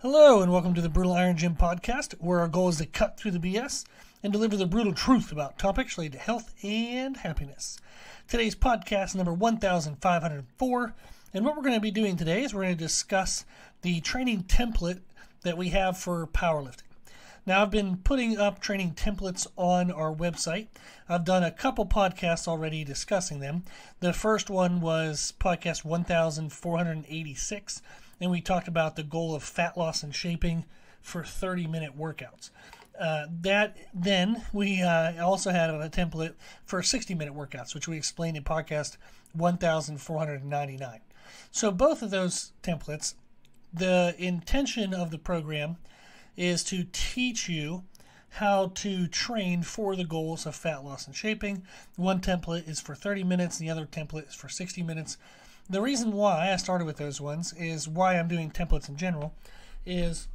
Hello and welcome to the Brutal Iron Gym podcast, where our goal is to cut through the BS and deliver the brutal truth about topics related to health and happiness. Today's podcast number 1504, and what we're going to be doing today is we're going to discuss the training template that we have for powerlifting. Now, I've been putting up training templates on our website. I've done a couple podcasts already discussing them. The first one was podcast 1486, and we talked about the goal of fat loss and shaping for 30-minute workouts. Then we also had a template for 60-minute workouts, which we explained in podcast 1499. So both of those templates, the intention of the program is to teach you how to train for the goals of fat loss and shaping. One template is for 30 minutes, the other template is for 60 minutes. The reason why I started with those ones is why I'm doing templates in general is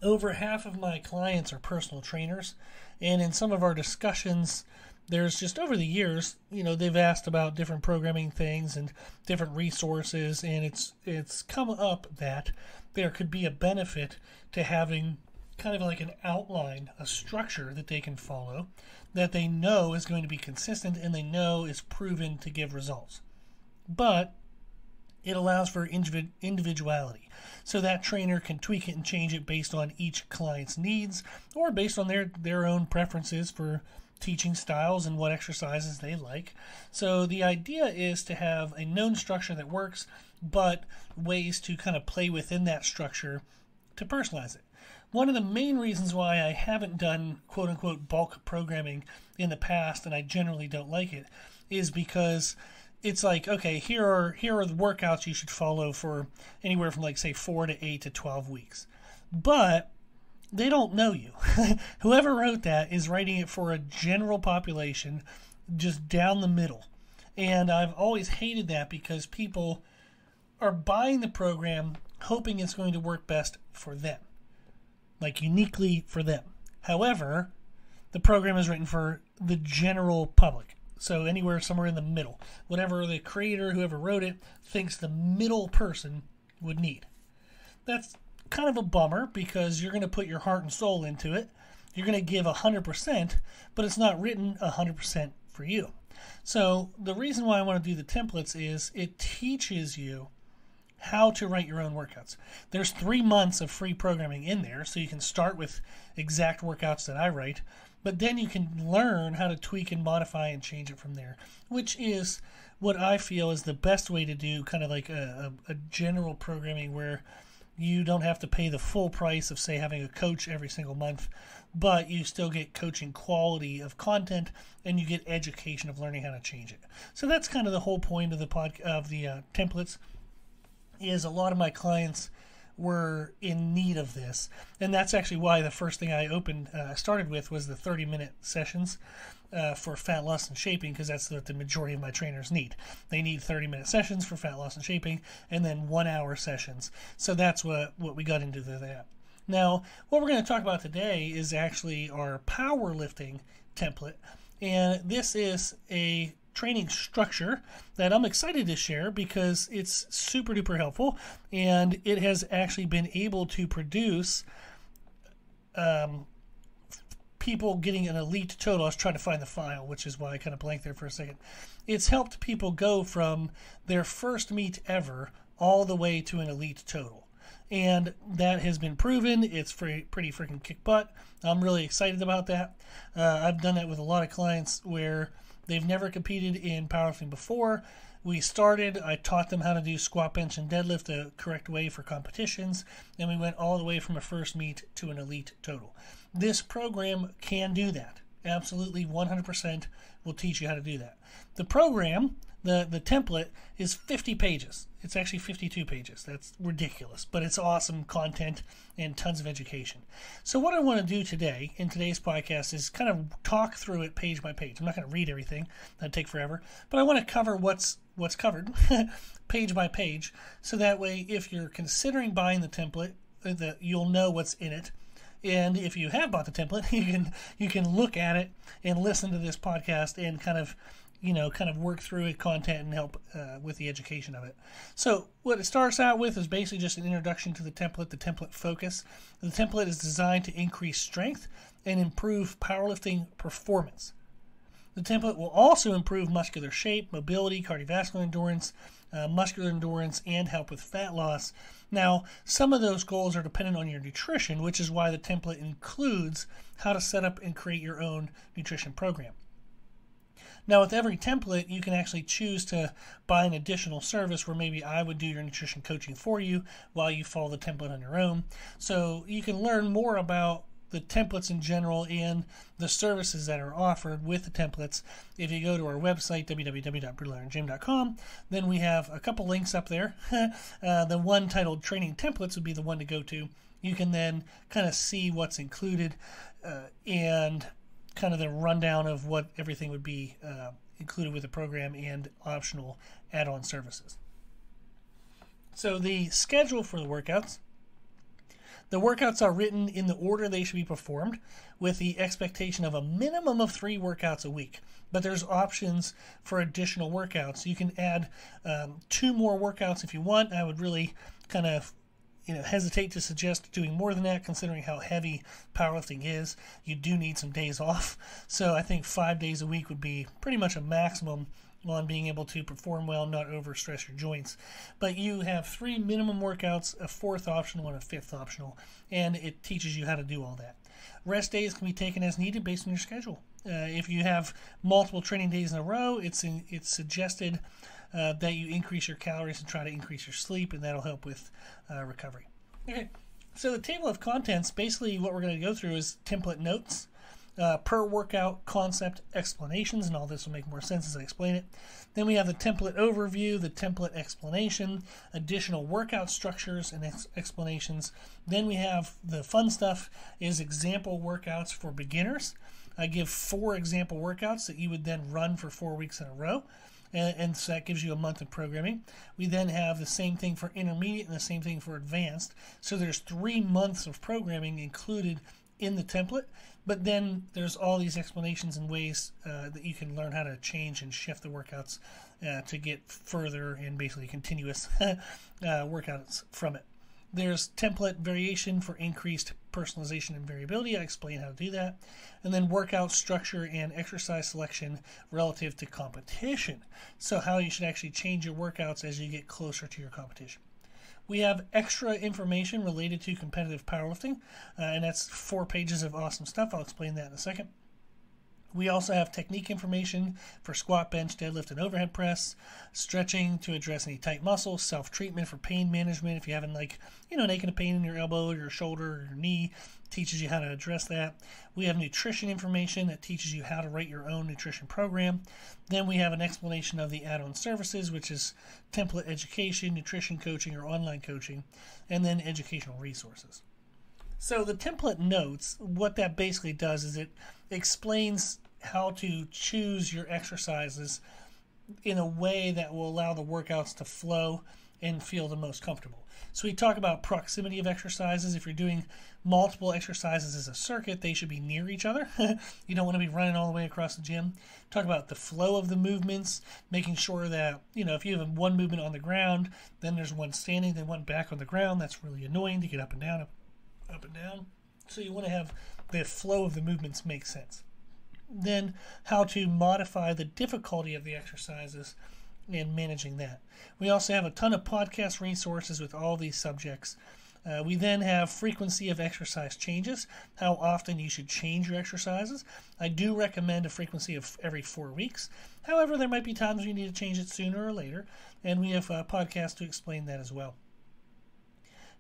over half of my clients are personal trainers, and in some of our discussions, there's just over the years, they've asked about different programming things and different resources, and it's come up that there could be a benefit to having kind of like an outline, a structure that they can follow, that they know is going to be consistent and they know is proven to give results. But it allows for individuality. So that trainer can tweak it and change it based on each client's needs or based on their own preferences for teaching styles and what exercises they like. So the idea is to have a known structure that works, but ways to kind of play within that structure to personalize it. One of the main reasons why I haven't done quote-unquote bulk programming in the past, and I generally don't like it, is because it's like, okay, here are the workouts you should follow for anywhere from like say 4 to 8 to 12 weeks. But they don't know you. Whoever wrote that is writing it for a general population just down the middle. And I've always hated that because people are buying the program hoping it's going to work best for them, like uniquely for them. However, the program is written for the general public. So anywhere, somewhere in the middle. Whatever the creator, whoever wrote it, thinks the middle person would need. That's kind of a bummer because you're going to put your heart and soul into it. You're going to give 100%, but it's not written 100% for you. So the reason why I want to do the templates is it teaches you how to write your own workouts. There's 3 months of free programming in there, so you can start with exact workouts that I write, but then you can learn how to tweak and modify and change it from there, which is what I feel is the best way to do kind of like a general programming where you don't have to pay the full price of, say, having a coach every single month, but you still get coaching quality of content and you get education of learning how to change it. So that's kind of the whole point of the templates. Is a lot of my clients were in need of this, and that's actually why the first thing I started with was the 30-minute sessions for fat loss and shaping, because that's what the majority of my trainers need. They need 30-minute sessions for fat loss and shaping, and then 1-hour sessions. So that's what we got into that. Now, what we're going to talk about today is actually our powerlifting template, and this is a training structure that I'm excited to share because it's super duper helpful, and it has actually been able to produce people getting an elite total. I was trying to find the file, which is why I kind of blanked there for a second. It's helped people go from their first meet ever all the way to an elite total, and that has been proven. It's pretty freaking kick butt. I'm really excited about that. I've done that with a lot of clients where they've never competed in powerlifting before. We started, I taught them how to do squat, bench, and deadlift the correct way for competitions, and we went all the way from a first meet to an elite total. This program can do that. Absolutely 100% will teach you how to do that. The program, the template, is 50 pages. It's actually 52 pages. That's ridiculous, but it's awesome content and tons of education. So what I want to do today in today's podcast is kind of talk through it page by page. I'm not going to read everything. That'd take forever. But I want to cover what's covered page by page, so that way if you're considering buying the template, you'll know what's in it. And if you have bought the template, you can look at it and listen to this podcast and kind of kind of work through it, content, and help with the education of it. So what it starts out with is basically just an introduction to the template focus. The template is designed to increase strength and improve powerlifting performance. The template will also improve muscular shape, mobility, cardiovascular endurance, muscular endurance, and help with fat loss. Now, some of those goals are dependent on your nutrition, which is why the template includes how to set up and create your own nutrition program. Now, with every template, you can actually choose to buy an additional service where maybe I would do your nutrition coaching for you while you follow the template on your own. So you can learn more about the templates in general and the services that are offered with the templates. If you go to our website, www.brutalirongym.com, then we have a couple links up there. The one titled Training Templates would be the one to go to. You can then kind of see what's included and kind of the rundown of what everything would be included with the program and optional add-on services. So the schedule for the workouts. The workouts are written in the order they should be performed with the expectation of a minimum of 3 workouts a week. But there's options for additional workouts. You can add 2 more workouts if you want. I would really kind of hesitate to suggest doing more than that, considering how heavy powerlifting is. You do need some days off. So I think 5 days a week would be pretty much a maximum on being able to perform well, not overstress your joints. But you have 3 minimum workouts, a 4th optional and a 5th optional, and it teaches you how to do all that. Rest days can be taken as needed based on your schedule. If you have multiple training days in a row, it's suggested that you increase your calories and try to increase your sleep, and that'll help with recovery. Okay, so the table of contents, basically what we're going to go through is template notes, per workout concept explanations, and all this will make more sense as I explain it. Then we have the template overview, the template explanation, additional workout structures and explanations. Then we have the fun stuff is example workouts for beginners. I give 4 example workouts that you would then run for 4 weeks in a row. And so that gives you a month of programming. We then have the same thing for intermediate and the same thing for advanced. So there's 3 months of programming included in the template, but then there's all these explanations and ways that you can learn how to change and shift the workouts to get further and basically continuous workouts from it. There's template variation for increased personalization and variability. I explain how to do that. And then workout structure and exercise selection relative to competition. So how you should actually change your workouts as you get closer to your competition. We have extra information related to competitive powerlifting, and that's 4 pages of awesome stuff. I'll explain that in a second. We also have technique information for squat, bench, deadlift, and overhead press, stretching to address any tight muscles, self-treatment for pain management. If you're having an aching pain in your elbow, your shoulder, or your knee, teaches you how to address that. We have nutrition information that teaches you how to write your own nutrition program. Then we have an explanation of the add-on services, which is template education, nutrition coaching, or online coaching, and then educational resources. So the template notes, what that basically does is it explains how to choose your exercises in a way that will allow the workouts to flow and feel the most comfortable. So we talk about proximity of exercises. If you're doing multiple exercises as a circuit, they should be near each other. You don't want to be running all the way across the gym. Talk about the flow of the movements, making sure that, if you have one movement on the ground, then there's one standing, then one back on the ground. That's really annoying to get up and down, up and down. So you want to have the flow of the movements make sense. Then how to modify the difficulty of the exercises and managing that. We also have a ton of podcast resources with all these subjects. We then have frequency of exercise changes, how often you should change your exercises. I do recommend a frequency of every 4 weeks. However, there might be times you need to change it sooner or later, and we have a podcast to explain that as well.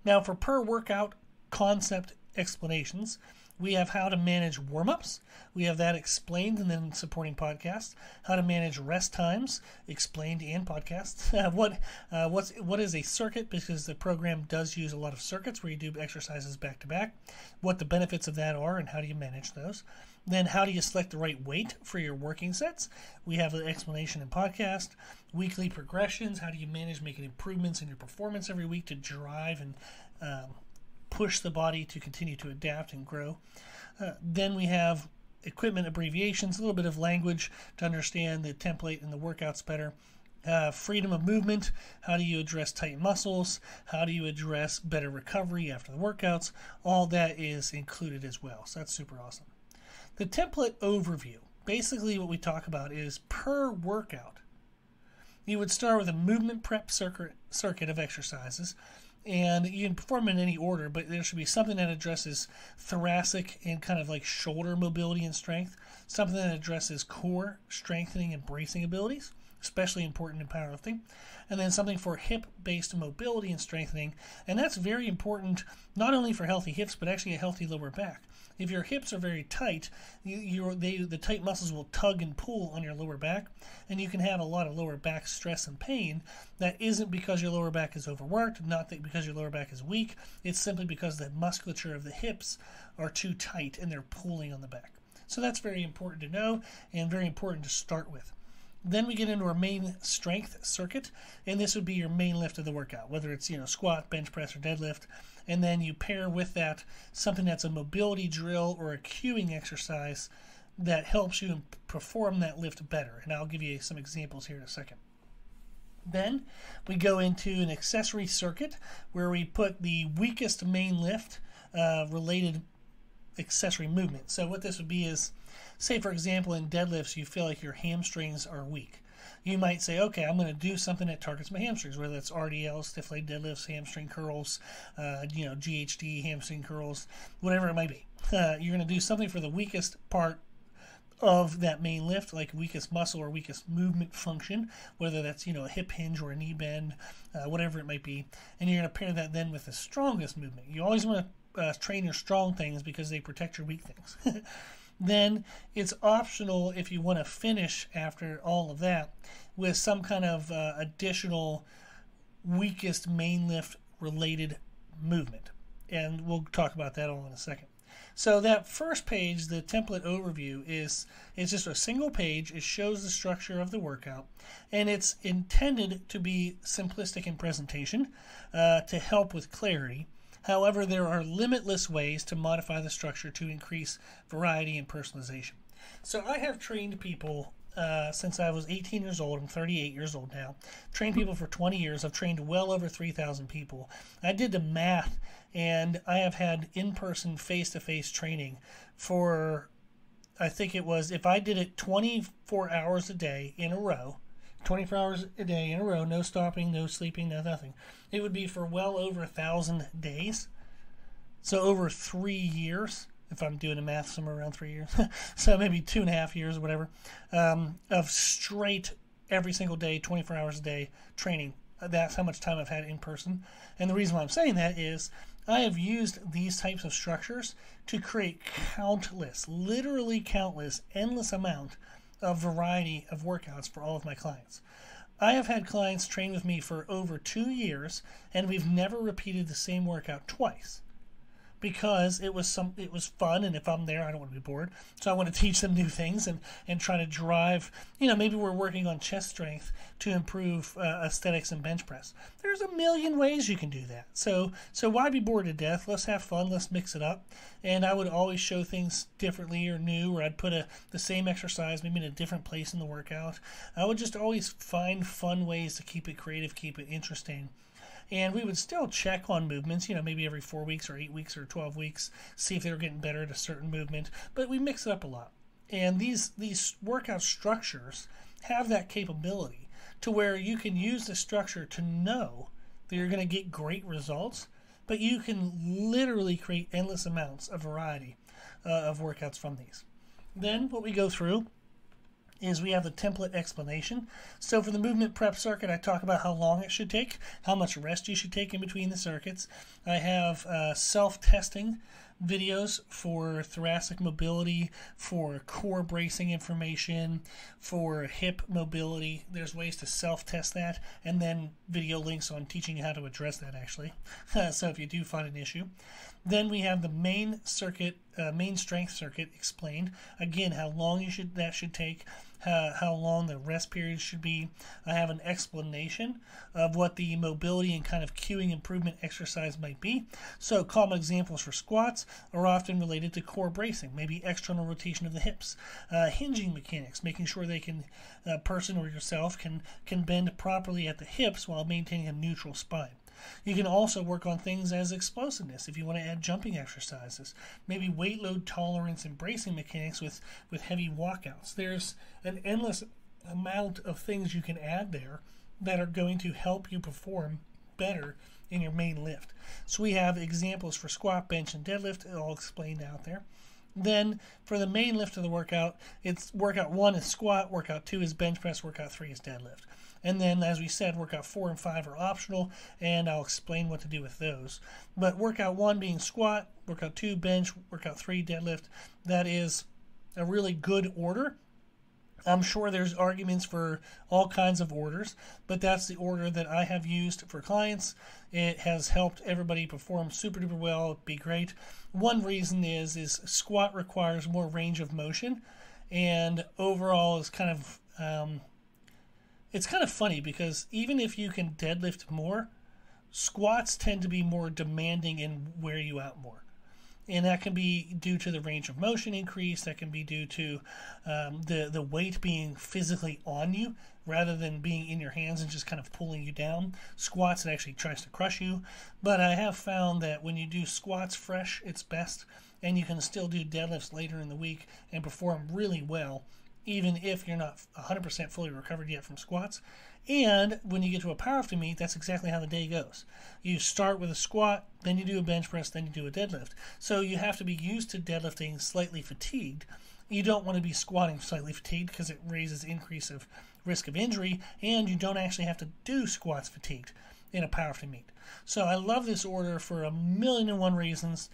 Now, for per workout concept explanations, we have how to manage warm-ups. We have that explained and then supporting podcasts. How to manage rest times, explained in podcasts. What is a circuit, because the program does use a lot of circuits where you do exercises back-to-back. What the benefits of that are and how do you manage those. Then how do you select the right weight for your working sets? We have the explanation in podcast. Weekly progressions. How do you manage making improvements in your performance every week to drive and push the body to continue to adapt and grow. Then we have equipment abbreviations, a little bit of language to understand the template and the workouts better. Freedom of movement, how do you address tight muscles, how do you address better recovery after the workouts, all that is included as well, so that's super awesome. The template overview, basically what we talk about is per workout. You would start with a movement prep circuit of exercises, and you can perform in any order, but there should be something that addresses thoracic and kind of like shoulder mobility and strength, something that addresses core strengthening and bracing abilities, especially important in powerlifting, and then something for hip-based mobility and strengthening, and that's very important not only for healthy hips, but actually a healthy lower back. If your hips are very tight, the tight muscles will tug and pull on your lower back, and you can have a lot of lower back stress and pain that isn't because your lower back is overworked, not that because your lower back is weak, it's simply because the musculature of the hips are too tight and they're pulling on the back. So that's very important to know and very important to start with. Then we get into our main strength circuit, and this would be your main lift of the workout, whether it's squat, bench press, or deadlift. And then you pair with that something that's a mobility drill or a cueing exercise that helps you perform that lift better. And I'll give you some examples here in a second. Then we go into an accessory circuit where we put the weakest main lift related accessory movement. So what this would be is, say for example in deadlifts you feel like your hamstrings are weak. You might say, okay, I'm going to do something that targets my hamstrings, whether it's RDL, stiff leg deadlifts, hamstring curls, GHD, hamstring curls, whatever it might be. You're going to do something for the weakest part of that main lift, like weakest muscle or weakest movement function, whether that's a hip hinge or a knee bend, whatever it might be, and you're going to pair that then with the strongest movement. You always want to train your strong things because they protect your weak things. Then it's optional if you want to finish after all of that with some kind of additional weakest main lift related movement. And we'll talk about that all in a second. So that first page, the template overview, it's just a single page. It shows the structure of the workout, and it's intended to be simplistic in presentation to help with clarity. However, there are limitless ways to modify the structure to increase variety and personalization. So I have trained people since I was 18 years old. I'm 38 years old now. Trained people for 20 years. I've trained well over 3,000 people. I did the math, and I have had in-person, face-to-face training for, I think it was, if I did it 24 hours a day in a row, 24 hours a day in a row, no stopping, no sleeping, no nothing. It would be for well over 1,000 days. So over 3 years, if I'm doing the math, somewhere around 3 years. So maybe 2.5 years or whatever, of straight every single day, 24 hours a day training. That's how much time I've had in person. And the reason why I'm saying that is I have used these types of structures to create countless, literally countless, endless amount of variety of workouts for all of my clients. I have had clients train with me for over 2 years, and we've never repeated the same workout twice because it was fun, and if I'm there, I don't want to be bored. So I want to teach them new things and try to drive, maybe we're working on chest strength to improve aesthetics and bench press. There's a million ways you can do that. So why be bored to death? Let's have fun. Let's mix it up. And I would always show things differently or new, or I'd put the same exercise maybe in a different place in the workout. I would just always find fun ways to keep it creative, keep it interesting. And we would still check on movements, maybe every 4 weeks or 8 weeks or 12 weeks, see if they were getting better at a certain movement. But we mix it up a lot. And these workout structures have that capability to where you can use the structure to know that you're going to get great results, but you can literally create endless amounts of variety of workouts from these. Then what we go through is we have the template explanation. So for the movement prep circuit, I talk about how long it should take, how much rest you should take in between the circuits. I have self-testing videos for thoracic mobility, for core bracing information, for hip mobility. There's ways to self-test that, and then video links on teaching you how to address that actually. So if you do find an issue. Then we have the main circuit, main strength circuit explained. Again, how long that should take, how long the rest period should be. I have an explanation of what the mobility and kind of cueing improvement exercise might be. So common examples for squats are often related to core bracing, maybe external rotation of the hips, hinging mechanics, making sure they can, a person or yourself can bend properly at the hips while maintaining a neutral spine. You can also work on things as explosiveness if you want to add jumping exercises, maybe weight load tolerance and bracing mechanics with heavy walkouts. There's an endless amount of things you can add there that are going to help you perform better in your main lift. So we have examples for squat, bench, and deadlift all explained out there. Then for the main lift of the workout, it's workout 1 is squat, workout 2 is bench press, workout 3 is deadlift. And then, as we said, workout 4 and 5 are optional, and I'll explain what to do with those. But workout 1 being squat, workout 2 bench, workout 3 deadlift, that is a really good order. I'm sure there's arguments for all kinds of orders, but that's the order that I have used for clients. It has helped everybody perform super duper well. It'd be great. One reason is squat requires more range of motion, and overall is kind of it's kind of funny because even if you can deadlift more, squats tend to be more demanding and wear you out more. And that can be due to the range of motion increase. That can be due to the weight being physically on you rather than being in your hands and just kind of pulling you down. Squats, it actually tries to crush you. But I have found that when you do squats fresh, it's best. And you can still do deadlifts later in the week and perform really well, even if you're not 100% fully recovered yet from squats. And when you get to a powerlifting meet, that's exactly how the day goes. You start with a squat, then you do a bench press, then you do a deadlift. So you have to be used to deadlifting slightly fatigued. You don't want to be squatting slightly fatigued because it raises increase of risk of injury, and you don't actually have to do squats fatigued in a powerlifting meet. So I love this order for 1,000,001 reasons,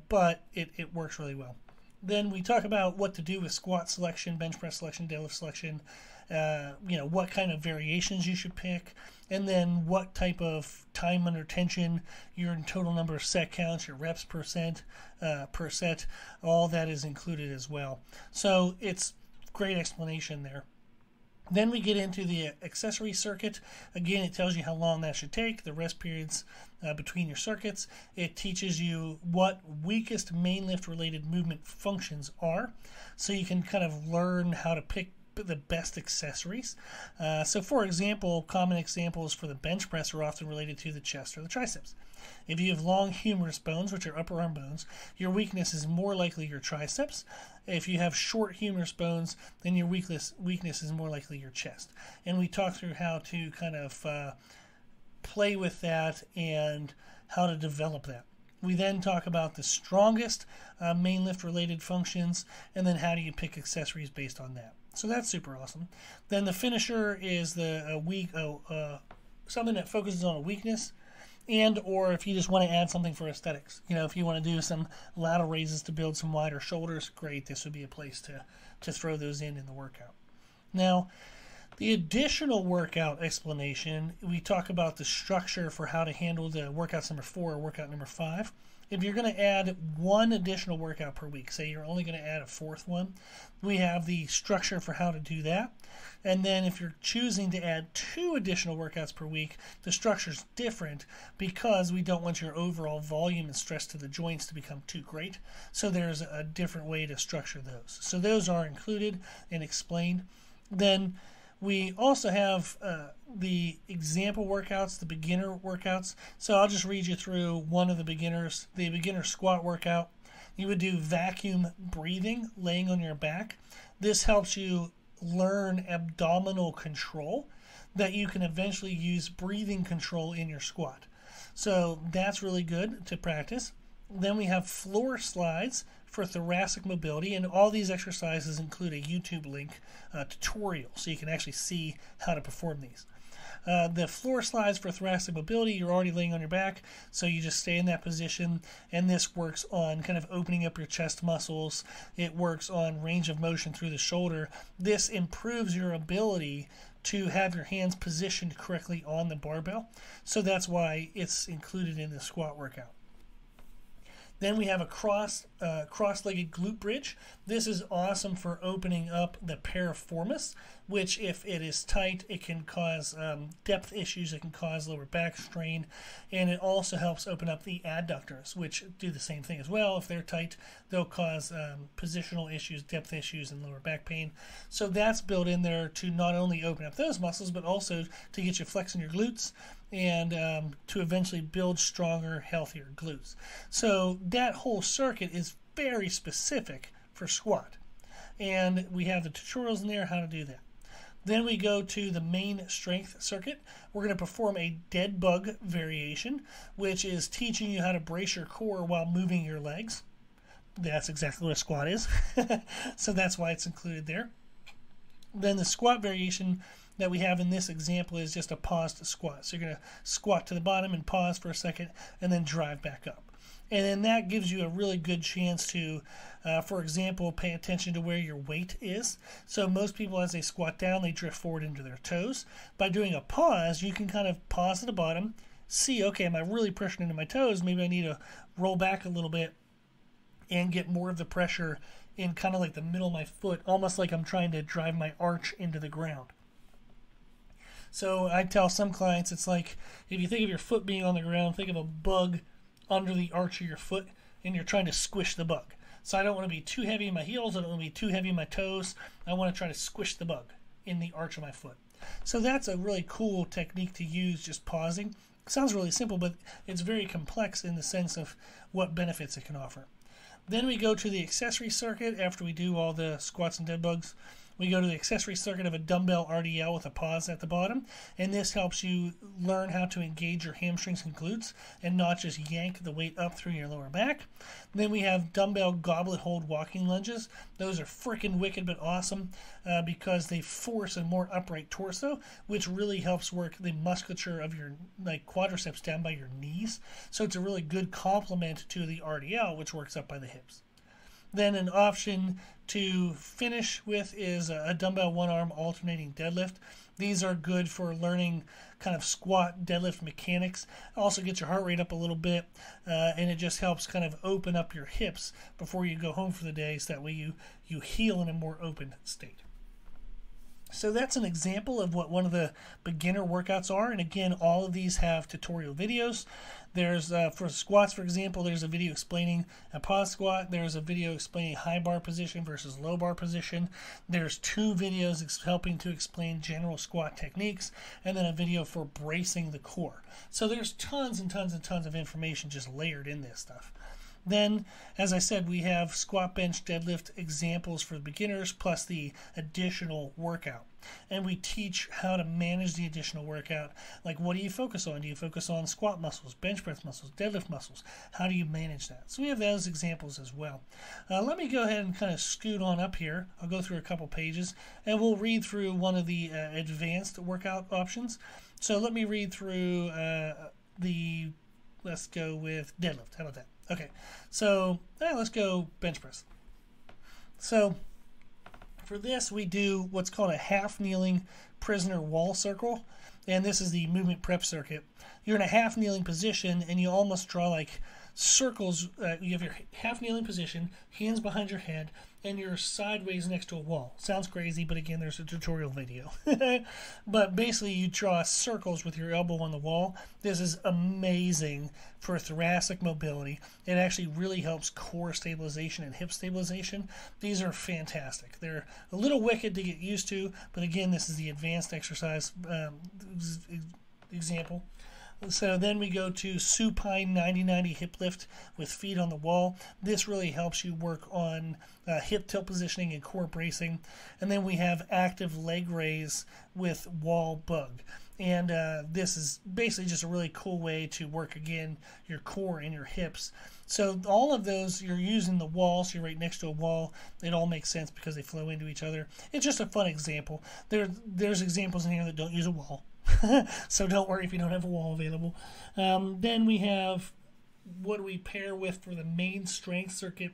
but it works really well. Then we talk about what to do with squat selection, bench press selection, deadlift selection, what kind of variations you should pick, and then what type of time under tension, your total number of set counts, your reps per set, all that is included as well. So it's great explanation there. Then we get into the accessory circuit. Again, it tells you how long that should take, the rest periods between your circuits. It teaches you what weakest main lift related movement functions are, so you can kind of learn how to pick the best accessories. So for example, common examples for the bench press are often related to the chest or the triceps. If you have long humerus bones, which are upper arm bones, your weakness is more likely your triceps. If you have short humerus bones, then your weakness is more likely your chest. And we talk through how to kind of play with that and how to develop that. We then talk about the strongest main lift related functions, and then how do you pick accessories based on that. So that's super awesome. Then the finisher is the something that focuses on a weakness, and or if you just want to add something for aesthetics. If you want to do some lateral raises to build some wider shoulders, great. This would be a place to throw those in the workout. Now, the additional workout explanation, we talk about the structure for how to handle the workouts number 4 or workout number 5. If you're going to add one additional workout per week, say you're only going to add a 4th one, we have the structure for how to do that. And then if you're choosing to add 2 additional workouts per week, the structure's different because we don't want your overall volume and stress to the joints to become too great. So there's a different way to structure those. So those are included and explained. Then we also have the example workouts, the beginner workouts. So I'll just read you through one of the beginner squat workout. You would do vacuum breathing, laying on your back. This helps you learn abdominal control that you can eventually use breathing control in your squat. So that's really good to practice. Then we have floor slides for thoracic mobility, and all these exercises include a YouTube link tutorial so you can actually see how to perform these. The floor slides for thoracic mobility, you're already laying on your back, so you just stay in that position, and this works on kind of opening up your chest muscles. It works on range of motion through the shoulder. This improves your ability to have your hands positioned correctly on the barbell, so that's why it's included in the squat workout. Then we have a cross-legged glute bridge. This is awesome for opening up the piriformis, which if it is tight, it can cause depth issues. It can cause lower back strain. And it also helps open up the adductors, which do the same thing as well. If they're tight, they'll cause positional issues, depth issues, and lower back pain. So that's built in there to not only open up those muscles, but also to get you flexing your glutes and to eventually build stronger, healthier glutes. So that whole circuit is very specific for squat. And we have the tutorials in there how to do that. Then we go to the main strength circuit. We're going to perform a dead bug variation, which is teaching you how to brace your core while moving your legs. That's exactly what a squat is. So that's why it's included there. Then the squat variation that we have in this example is just a paused squat. So you're going to squat to the bottom and pause for a second and then drive back up. And then that gives you a really good chance to, for example, pay attention to where your weight is. So most people, as they squat down, they drift forward into their toes. By doing a pause, you can kind of pause at the bottom, see, okay, am I really pushing into my toes? Maybe I need to roll back a little bit and get more of the pressure in kind of like the middle of my foot, almost like I'm trying to drive my arch into the ground. So I tell some clients, it's like if you think of your foot being on the ground, think of a bug under the arch of your foot, and you're trying to squish the bug. So I don't want to be too heavy in my heels, I don't want to be too heavy in my toes. I want to try to squish the bug in the arch of my foot. So that's a really cool technique to use, just pausing. It sounds really simple, but it's very complex in the sense of what benefits it can offer. Then we go to the accessory circuit after we do all the squats and dead bugs. We go to the accessory circuit of a dumbbell RDL with a pause at the bottom, and this helps you learn how to engage your hamstrings and glutes and not just yank the weight up through your lower back. Then we have dumbbell goblet hold walking lunges. Those are freaking wicked but awesome because they force a more upright torso, which really helps work the musculature of your quadriceps down by your knees. So it's a really good complement to the RDL, which works up by the hips. Then an option to finish with is a dumbbell one-arm alternating deadlift. These are good for learning kind of squat deadlift mechanics. Also gets your heart rate up a little bit, and it just helps kind of open up your hips before you go home for the day, so that way you heal in a more open state. So that's an example of what one of the beginner workouts are. And again, all of these have tutorial videos. There's, for squats, for example, there's a video explaining a pause squat. There's a video explaining high bar position versus low bar position. There's 2 videos helping to explain general squat techniques, and then a video for bracing the core. So there's tons and tons and tons of information just layered in this stuff. Then, as I said, we have squat, bench, deadlift examples for the beginners, plus the additional workout. And we teach how to manage the additional workout. Like, what do you focus on? Do you focus on squat muscles, bench press muscles, deadlift muscles? How do you manage that? So we have those examples as well. Let me go ahead and kind of scoot on up here. I'll go through a couple pages, and we'll read through one of the advanced workout options. So let me read through let's go with deadlift. How about that? Okay, so let's go bench press. So for this, we do what's called a half kneeling prisoner wall circle, and this is the movement prep circuit. You're in a half kneeling position, and you almost draw like circles. You have your half kneeling position, hands behind your head, and you're sideways next to a wall. Sounds crazy, but again, there's a tutorial video. But basically, you draw circles with your elbow on the wall. This is amazing for thoracic mobility. It actually really helps core stabilization and hip stabilization. These are fantastic. They're a little wicked to get used to, but again, this is the advanced exercise example. So then we go to supine 90-90 hip lift with feet on the wall. This really helps you work on hip tilt positioning and core bracing. And then we have active leg raise with wall bug. And this is basically just a really cool way to work, again, your core and your hips. So all of those, you're using the wall, so you're right next to a wall. It all makes sense because they flow into each other. It's just a fun example. There's examples in here that don't use a wall. So don't worry if you don't have a wall available. Then we have what do we pair with for the main strength circuit.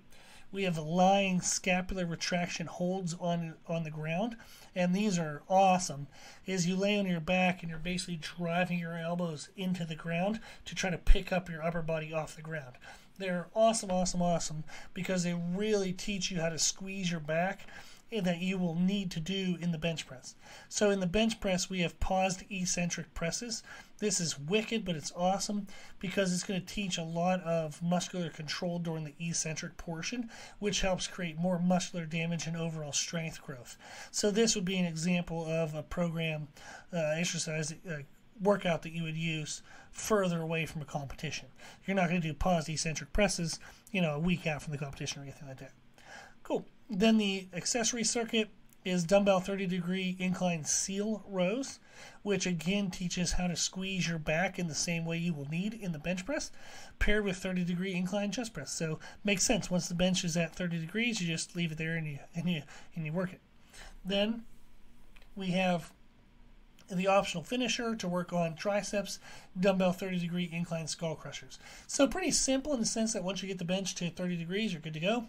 We have lying scapular retraction holds on the ground, and these are awesome. Is you lay on your back and you're basically driving your elbows into the ground to try to pick up your upper body off the ground. They're awesome, awesome, awesome because they really teach you how to squeeze your back that you will need to do in the bench press. So in the bench press, we have paused eccentric presses. This is wicked, but it's awesome because it's going to teach a lot of muscular control during the eccentric portion, which helps create more muscular damage and overall strength growth. So this would be an example of a program exercise workout that you would use further away from a competition. You're not going to do paused eccentric presses, a week out from the competition or anything like that. Cool. Then the accessory circuit is dumbbell 30-degree incline seal rows, which again teaches how to squeeze your back in the same way you will need in the bench press, paired with 30-degree incline chest press. So makes sense. Once the bench is at 30 degrees, you just leave it there and you work it. Then we have the optional finisher to work on triceps, dumbbell 30-degree incline skull crushers. So pretty simple in the sense that once you get the bench to 30 degrees, you're good to go.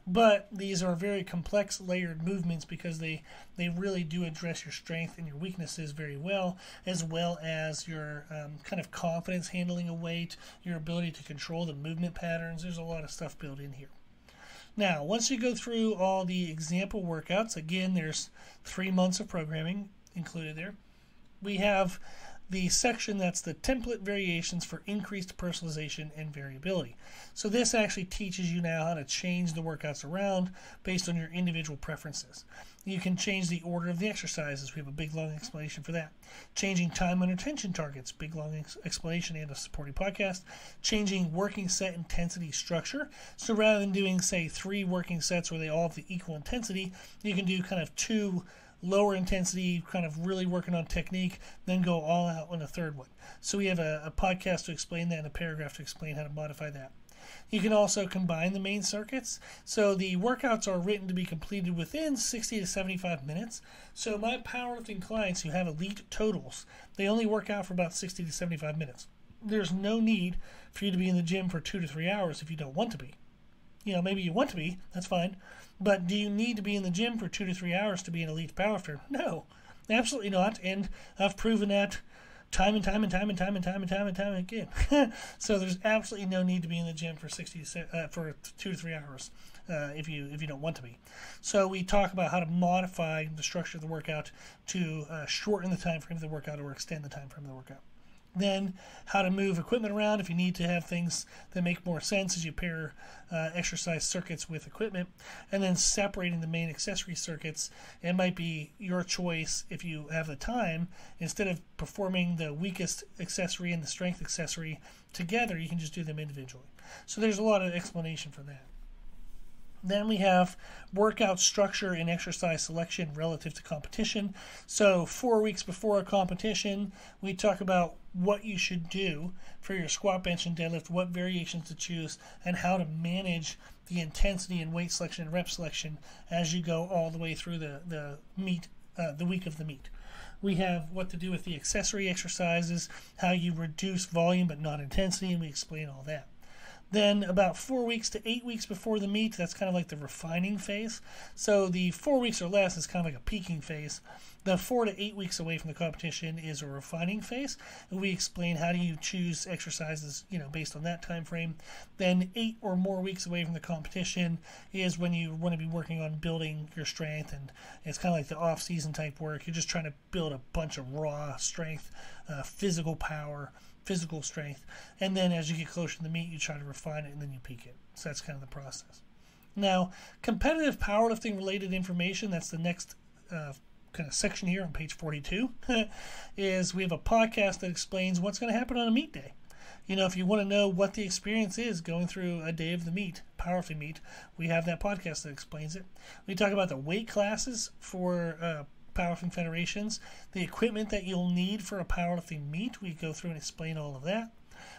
But these are very complex layered movements because they really do address your strength and your weaknesses very well as your kind of confidence handling a weight, your ability to control the movement patterns. There's a lot of stuff built in here. Now, once you go through all the example workouts, again, there's 3 months of programming included there. We have the section that's the template variations for increased personalization and variability. So this actually teaches you now how to change the workouts around based on your individual preferences. You can change the order of the exercises. We have a big long explanation for that. Changing time under tension targets, big long explanation and a supporting podcast. Changing working set intensity structure. So rather than doing, say, 3 working sets where they all have the equal intensity, you can do kind of 2 lower intensity, kind of really working on technique, then go all out on a 3rd one. So we have a podcast to explain that and a paragraph to explain how to modify that. You can also combine the main circuits. So the workouts are written to be completed within 60 to 75 minutes. So my powerlifting clients who have elite totals, they only work out for about 60 to 75 minutes. There's no need for you to be in the gym for 2 to 3 hours if you don't want to be. Maybe you want to be, that's fine. But do you need to be in the gym for 2 to 3 hours to be an elite powerlifter? No, absolutely not. And I've proven that time and time again. So there's absolutely no need to be in the gym for 2 to 3 hours if you don't want to be. So we talk about how to modify the structure of the workout to shorten the time frame of the workout or extend the time frame of the workout. Then how to move equipment around if you need to have things that make more sense as you pair exercise circuits with equipment. And then separating the main accessory circuits. It might be your choice if you have the time. Instead of performing the weakest accessory and the strength accessory together, you can just do them individually. So there's a lot of explanation for that. Then we have workout structure and exercise selection relative to competition. So 4 weeks before a competition, we talk about what you should do for your squat, bench, and deadlift, what variations to choose, and how to manage the intensity and weight selection and rep selection as you go all the way through the week of the meet. We have what to do with the accessory exercises, how you reduce volume but not intensity, and we explain all that. Then about 4 weeks to 8 weeks before the meet, that's kind of like the refining phase. So the 4 weeks or less is kind of like a peaking phase. The 4 to 8 weeks away from the competition is a refining phase. And we explain how do you choose exercises, based on that time frame. Then 8 or more weeks away from the competition is when you want to be working on building your strength, and it's kind of like the off-season type work. You're just trying to build a bunch of raw strength, physical power, physical strength, and then as you get closer to the meet, you try to refine it and then you peak it. So that's kind of the process. Now, competitive powerlifting related information, that's the next kind of section here on page 42, is we have a podcast that explains what's going to happen on a meet day. If you want to know what the experience is going through a day of the meet, powerlifting meet, we have that podcast that explains it. We talk about the weight classes for powerlifting federations, the equipment that you'll need for a powerlifting meet. We go through and explain all of that.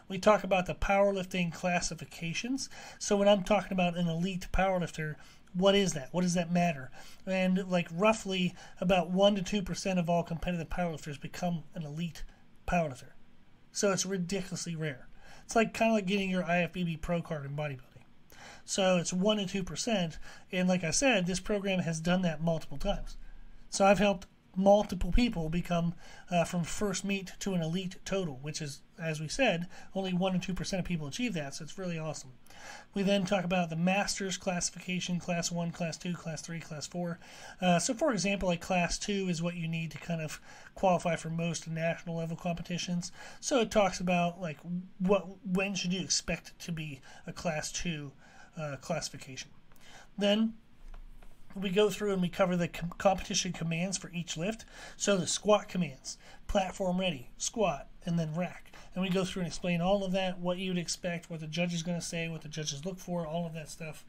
We talk about the powerlifting classifications. So when I'm talking about an elite powerlifter, what is that? What does that matter? And roughly about 1 to 2% of all competitive powerlifters become an elite powerlifter. So it's ridiculously rare. It's kind of like getting your IFBB pro card in bodybuilding. So it's 1% to 2%. And like I said, this program has done that multiple times. So I've helped multiple people become from first meet to an elite total, which is, as we said, only 1% to 2% of people achieve that. So it's really awesome. We then talk about the master's classification, class 1, class 2, class 3, class 4. So for example, like class 2 is what you need to kind of qualify for most national level competitions. So it talks about like when should you expect to be a class 2 classification. Then we go through and we cover the competition commands for each lift. So the squat commands, platform ready, squat, and then rack. And we go through and explain all of that, what you would expect, what the judge is going to say, what the judges look for, all of that stuff.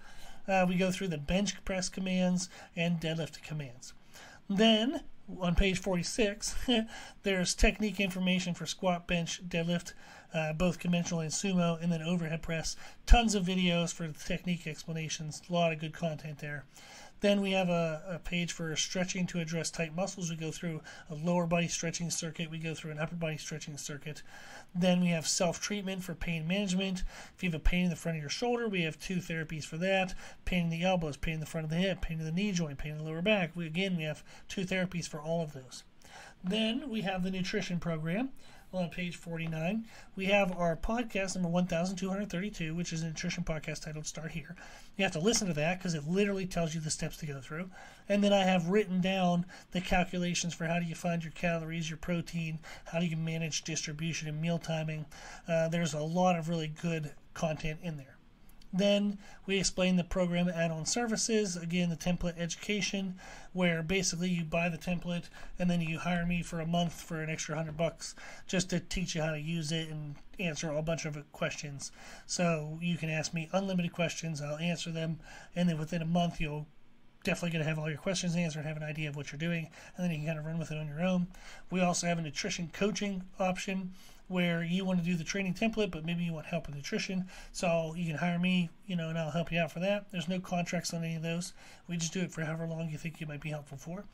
We go through the bench press commands and deadlift commands. Then, on page 46, there's technique information for squat, bench, deadlift, both conventional and sumo, and then overhead press. Tons of videos for the technique explanations. A lot of good content there. Then we have a page for stretching to address tight muscles. We go through a lower body stretching circuit. We go through an upper body stretching circuit. Then we have self-treatment for pain management. If you have a pain in the front of your shoulder, we have 2 therapies for that. Pain in the elbows, pain in the front of the hip, pain in the knee joint, pain in the lower back. We have 2 therapies for all of those. Then we have the nutrition program. On page 49, we have our podcast number 1232, which is a nutrition podcast titled Start Here. You have to listen to that because it literally tells you the steps to go through. And then I have written down the calculations for how do you find your calories, your protein, how do you manage distribution and meal timing. There's a lot of really good content in there. Then we explain the program add-on services, again, the template education, where basically you buy the template and then you hire me for a month for an extra $100 just to teach you how to use it and answer a bunch of questions. So you can ask me unlimited questions, I'll answer them, and then within a month you'll definitely going to have all your questions answered and have an idea of what you're doing, and then you can kind of run with it on your own. We also have a nutrition coaching option where you want to do the training template, but maybe you want help with nutrition. So you can hire me, and I'll help you out for that. There's no contracts on any of those. We just do it for however long you think you might be helpful for.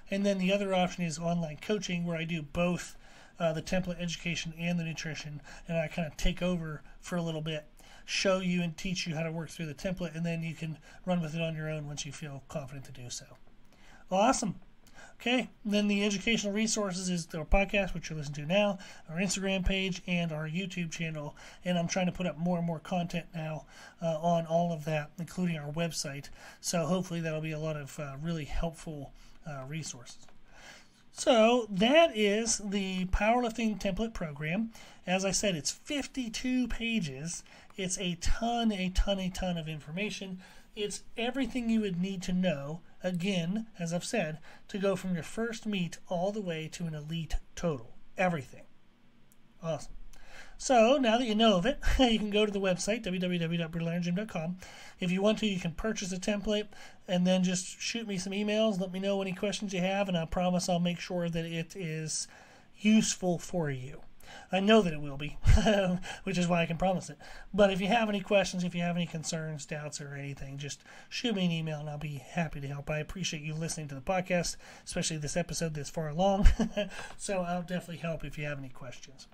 And then the other option is online coaching, where I do both the template education and the nutrition, and I kind of take over for a little bit, show you and teach you how to work through the template, and then you can run with it on your own once you feel confident to do so. Awesome. Okay, then the educational resources is our podcast, which you're listening to now, our Instagram page, and our YouTube channel. And I'm trying to put up more and more content now on all of that, including our website. So hopefully that'll be a lot of really helpful resources. So that is the Powerlifting Template program. As I said, it's 52 pages. It's a ton of information. It's everything you would need to know, again, as I've said, to go from your first meet all the way to an elite total. Everything. Awesome. So now that you know of it, you can go to the website, www.brutalirongym.com. If you want to, you can purchase a template and then just shoot me some emails. Let me know any questions you have, and I promise I'll make sure that it is useful for you. I know that it will be, which is why I can promise it. But if you have any questions, if you have any concerns, doubts, or anything, just shoot me an email and I'll be happy to help. I appreciate you listening to the podcast, especially this episode this far along. So I'll definitely help if you have any questions.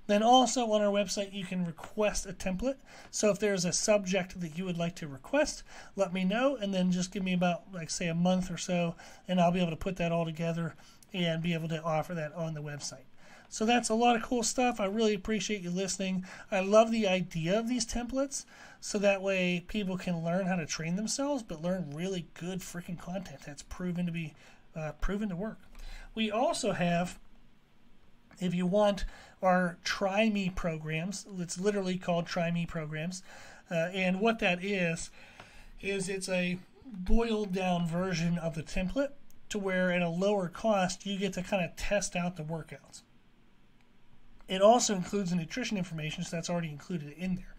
Then also on our website, you can request a template. So if there's a subject that you would like to request, let me know, and then just give me about, like, say, a month or so, and I'll be able to put that all together and be able to offer that on the website. So that's a lot of cool stuff. I really appreciate you listening. I love the idea of these templates, so that way people can learn how to train themselves, but learn really good freaking content that's proven to work. We also have, if you want, our Try Me programs. It's literally called Try Me programs. And what that is it's a boiled down version of the template to where at a lower cost you get to kind of test out the workouts. It also includes the nutrition information, so that's already included in there.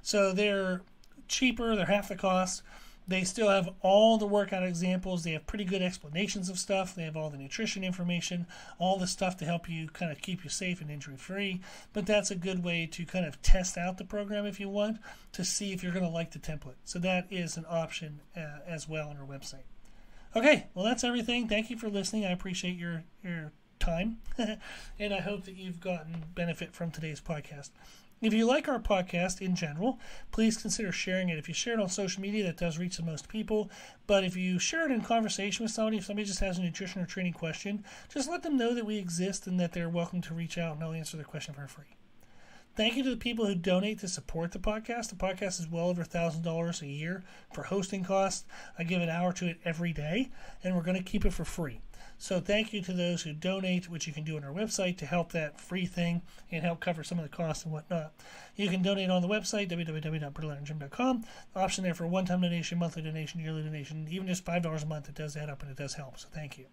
So they're cheaper, they're half the cost. They still have all the workout examples. They have pretty good explanations of stuff. They have all the nutrition information, all the stuff to help you kind of keep you safe and injury-free. But that's a good way to kind of test out the program if you want, to see if you're going to like the template. So that is an option as well on our website. Okay, well, that's everything. Thank you for listening. I appreciate your time, and I hope that you've gotten benefit from today's podcast. If you like our podcast in general, please consider sharing it. If you share it on social media, that does reach the most people. But if you share it in conversation with somebody, if somebody just has a nutrition or training question, just let them know that we exist and that they're welcome to reach out and I'll answer their question for free. Thank you to the people who donate to support the podcast. The podcast is well over $1,000 a year for hosting costs. I give an hour to it every day, and we're going to keep it for free. So thank you to those who donate, which you can do on our website to help that free thing and help cover some of the costs and whatnot. You can donate on the website, www.brutalirongym.com. Option there for one-time donation, monthly donation, yearly donation, even just $5 a month. It does add up and it does help, so thank you.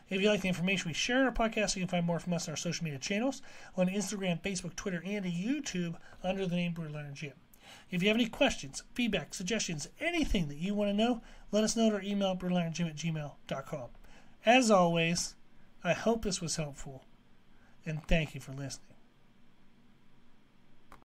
If you like the information we share in our podcast, you can find more from us on our social media channels on Instagram, Facebook, Twitter, and YouTube under the name Brutal Iron Gym. If you have any questions, feedback, suggestions, anything that you want to know, let us know at our email, brutalirongym@gmail.com. As always, I hope this was helpful, and thank you for listening.